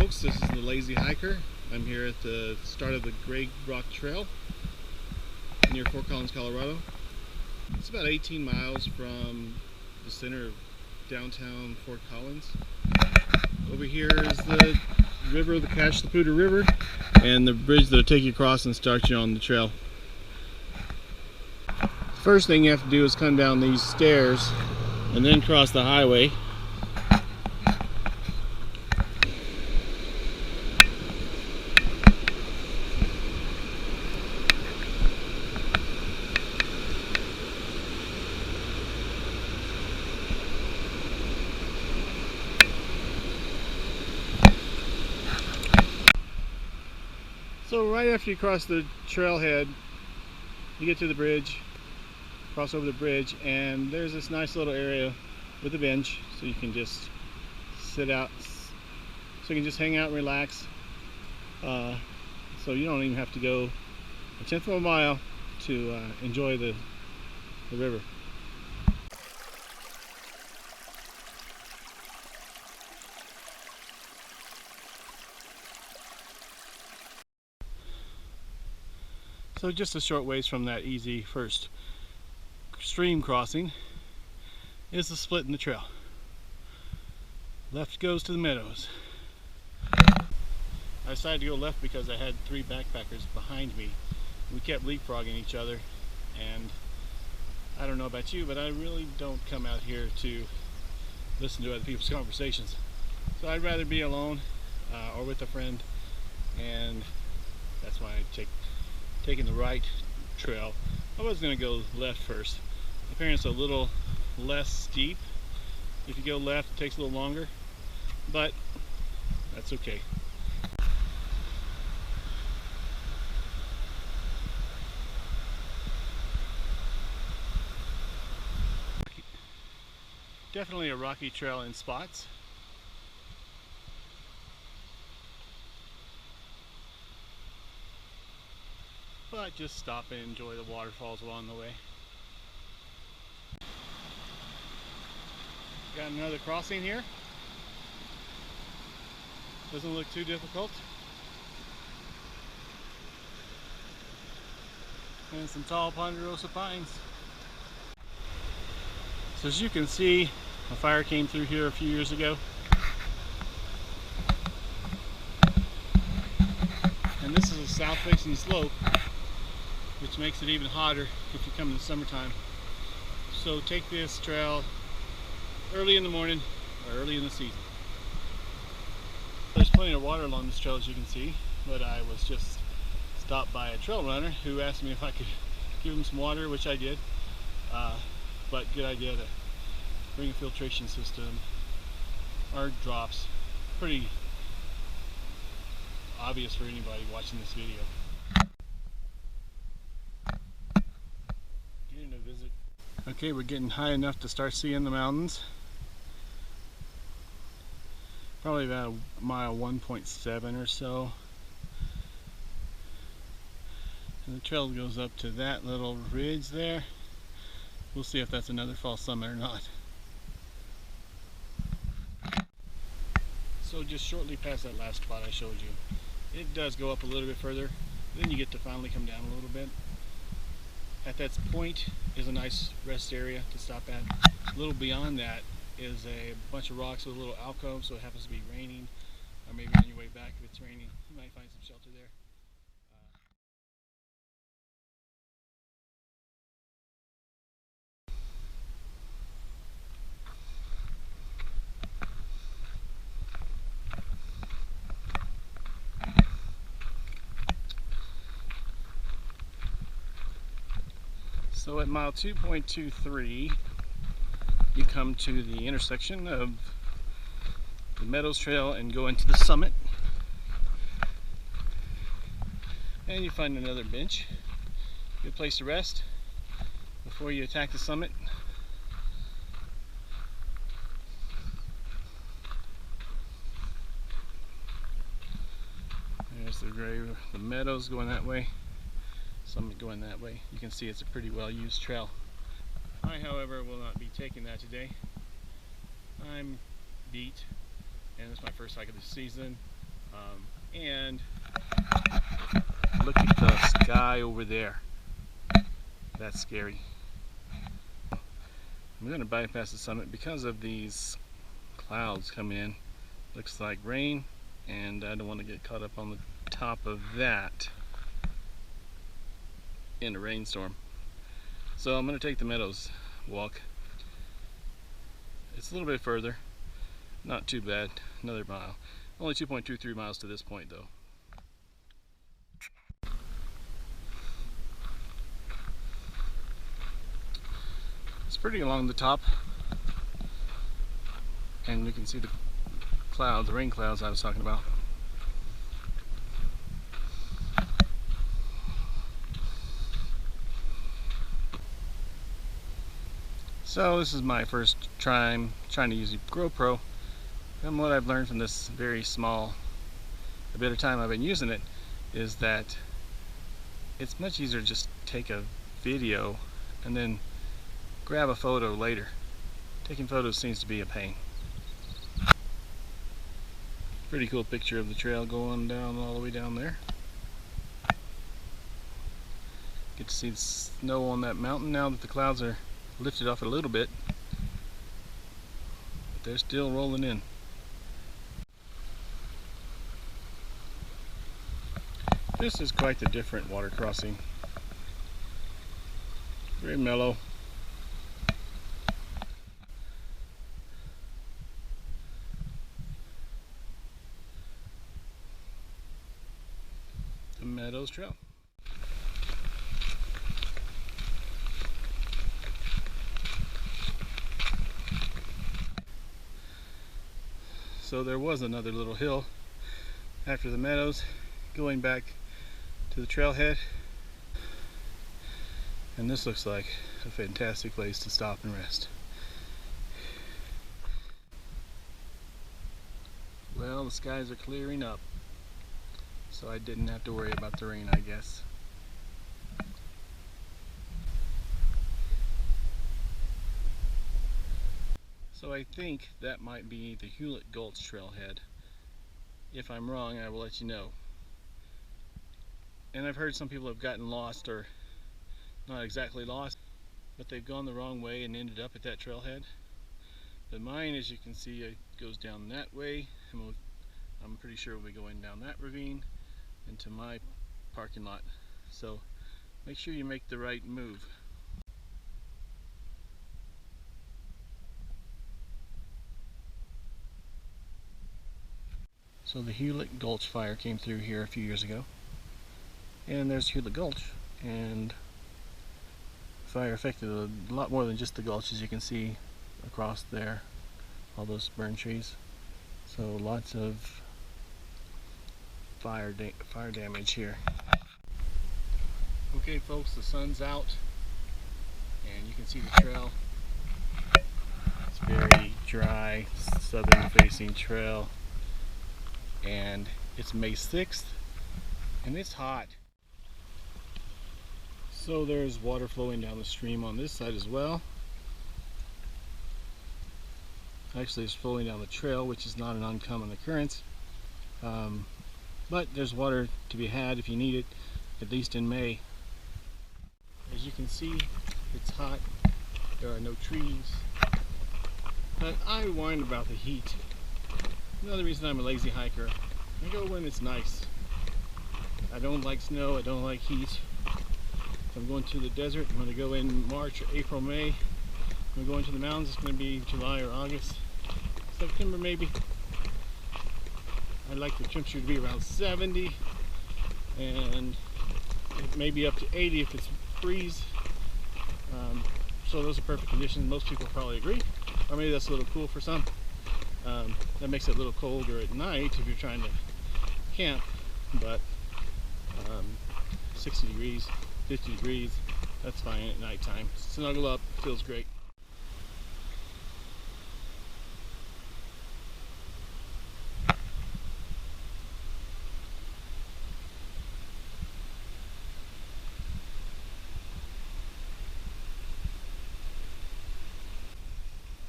folks, this is the Lazy Hiker. I'm here at the start of the Greyrock Trail near Fort Collins, Colorado. It's about 18 miles from the center of downtown Fort Collins. Over here is the river, the Cache-la-Poudre River, and the bridge that'll take you across and start you on the trail. First thing you have to do is come down these stairs and then cross the highway. So right after you cross the trailhead, you get to the bridge, cross over the bridge, and there's this nice little area with a bench, so you can just sit out, so you can just hang out and relax. So you don't even have to go a tenth of a mile to enjoy the river. So just a short ways from that easy first stream crossing is the split in the trail. Left goes to the meadows. I decided to go left because I had three backpackers behind me. We kept leapfrogging each other, and I don't know about you, but I really don't come out here to listen to other people's conversations. So I'd rather be alone or with a friend, and that's why I taking the right trail. I was going to go left first. Apparently it's a little less steep. If you go left, it takes a little longer, but that's okay. Definitely a rocky trail in spots. But just stop and enjoy the waterfalls along the way. Got another crossing here. Doesn't look too difficult. And some tall ponderosa pines. So as you can see, a fire came through here a few years ago. And this is a south-facing slope, which makes it even hotter if you come in the summertime. So take this trail early in the morning or early in the season. There's plenty of water along this trail, as you can see, but I was just stopped by a trail runner who asked me if I could give him some water, which I did. But good idea to bring a filtration system or drops. Pretty obvious for anybody watching this video. Getting a visit. Okay, we're getting high enough to start seeing the mountains. Probably about a mile 1.7 or so. And the trail goes up to that little ridge there. We'll see if that's another false summit or not. So just shortly past that last spot I showed you, it does go up a little bit further. Then you get to finally come down a little bit. At that point is a nice rest area to stop at. A little beyond that is a bunch of rocks with a little alcove, so it happens to be raining, or maybe on your way back if it's raining, you might find some shelter there. So at mile 2.23, you come to the intersection of the Meadows Trail and go into the summit. And you find another bench. Good place to rest before you attack the summit. There's the meadows going that way. Summit going that way. You can see it's a pretty well used trail. I, however, will not be taking that today. I'm beat, and it's my first hike of the season. And look at the sky over there. That's scary. I'm going to bypass the summit because of these clouds coming in. Looks like rain, and I don't want to get caught up on the top of that in a rainstorm. So I'm going to take the meadows walk. It's a little bit further, not too bad, another mile. Only 2.23 miles to this point though. It's pretty along the top, and you can see the clouds, the rain clouds I was talking about. So this is my first time trying to use a GoPro, and what I've learned from this very small bit of time I've been using it is that it's much easier to just take a video and then grab a photo later. Taking photos seems to be a pain. Pretty cool picture of the trail going down all the way down there. Get to see the snow on that mountain now that the clouds are lifted off a little bit, but they're still rolling in. This is quite the different water crossing. Very mellow. The Meadows Trail. So there was another little hill after the meadows going back to the trailhead, and this looks like a fantastic place to stop and rest. Well, the skies are clearing up, so I didn't have to worry about the rain, I guess. So I think that might be the Hewlett Gulch trailhead. If I'm wrong, I will let you know. And I've heard some people have gotten lost, or not exactly lost, but they've gone the wrong way and ended up at that trailhead. But mine, as you can see, it goes down that way, and I'm pretty sure we'll be going down that ravine into my parking lot. So make sure you make the right move. So the Hewlett Gulch fire came through here a few years ago, and there's Hewlett Gulch, and the fire affected a lot more than just the gulch, as you can see across there, all those burned trees. So lots of fire damage here. Okay folks, the sun's out and you can see the trail. It's very dry, southern facing trail, and it's May 6th and it's hot. So there's water flowing down the stream on this side as well. Actually, it's flowing down the trail, which is not an uncommon occurrence. But there's water to be had if you need it, at least in May. As you can see, it's hot. There are no trees. But I whine about the heat. Another reason I'm a lazy hiker. I go when it's nice. I don't like snow, I don't like heat. If I'm going to the desert, I'm going to go in March or April, May. If I'm going to the mountains, it's going to be July or August. September maybe. I like the temperature to be around 70, and it may be up to 80 if it's freeze. So those are perfect conditions. Most people probably agree. Or maybe that's a little cool for some. That makes it a little colder at night if you're trying to camp, but 60 degrees, 50 degrees, that's fine at nighttime. Snuggle up, feels great.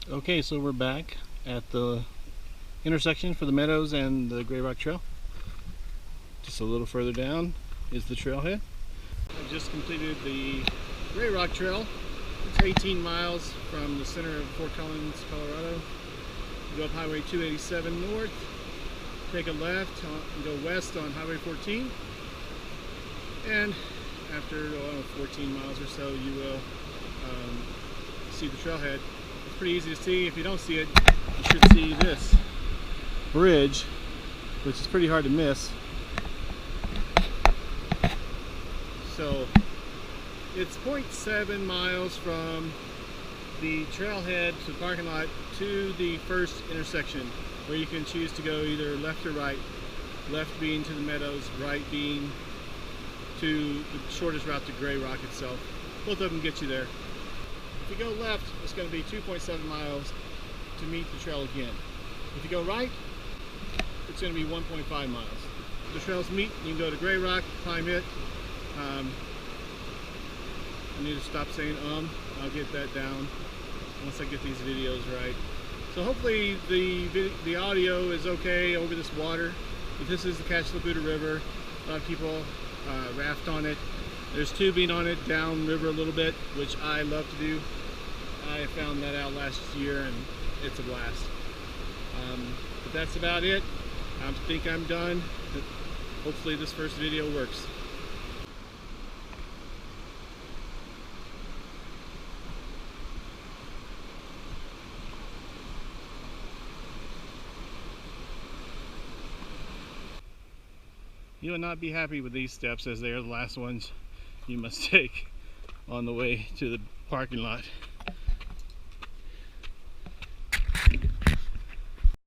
Okay, so we're back at the intersection for the Meadows and the Greyrock Trail. Just a little further down is the trailhead. I've just completed the Greyrock Trail. It's 18 miles from the center of Fort Collins, Colorado. You go up Highway 287 north, take a left, and go west on Highway 14. And after 14 miles or so, you will see the trailhead. It's pretty easy to see. If you don't see it, you should see this bridge, which is pretty hard to miss. So it's 0.7 miles from the trailhead to the parking lot to the first intersection, where you can choose to go either left or right. Left being to the meadows, right being to the shortest route to Greyrock itself. Both of them get you there. If you go left, it's going to be 2.7 miles to meet the trail again. If you go right, it's going to be 1.5 miles. The trails meet, you can go to Greyrock, climb it. I need to stop saying I'll get that down once I get these videos right. So hopefully the audio is okay over this water. But this is the Catch-La-Buda River. A lot of people raft on it. There's tubing on it down river a little bit, which I love to do. I found that out last year and it's a blast. But that's about it. I think I'm done. Hopefully this first video works. You will not be happy with these steps, as they are the last ones you must take on the way to the parking lot.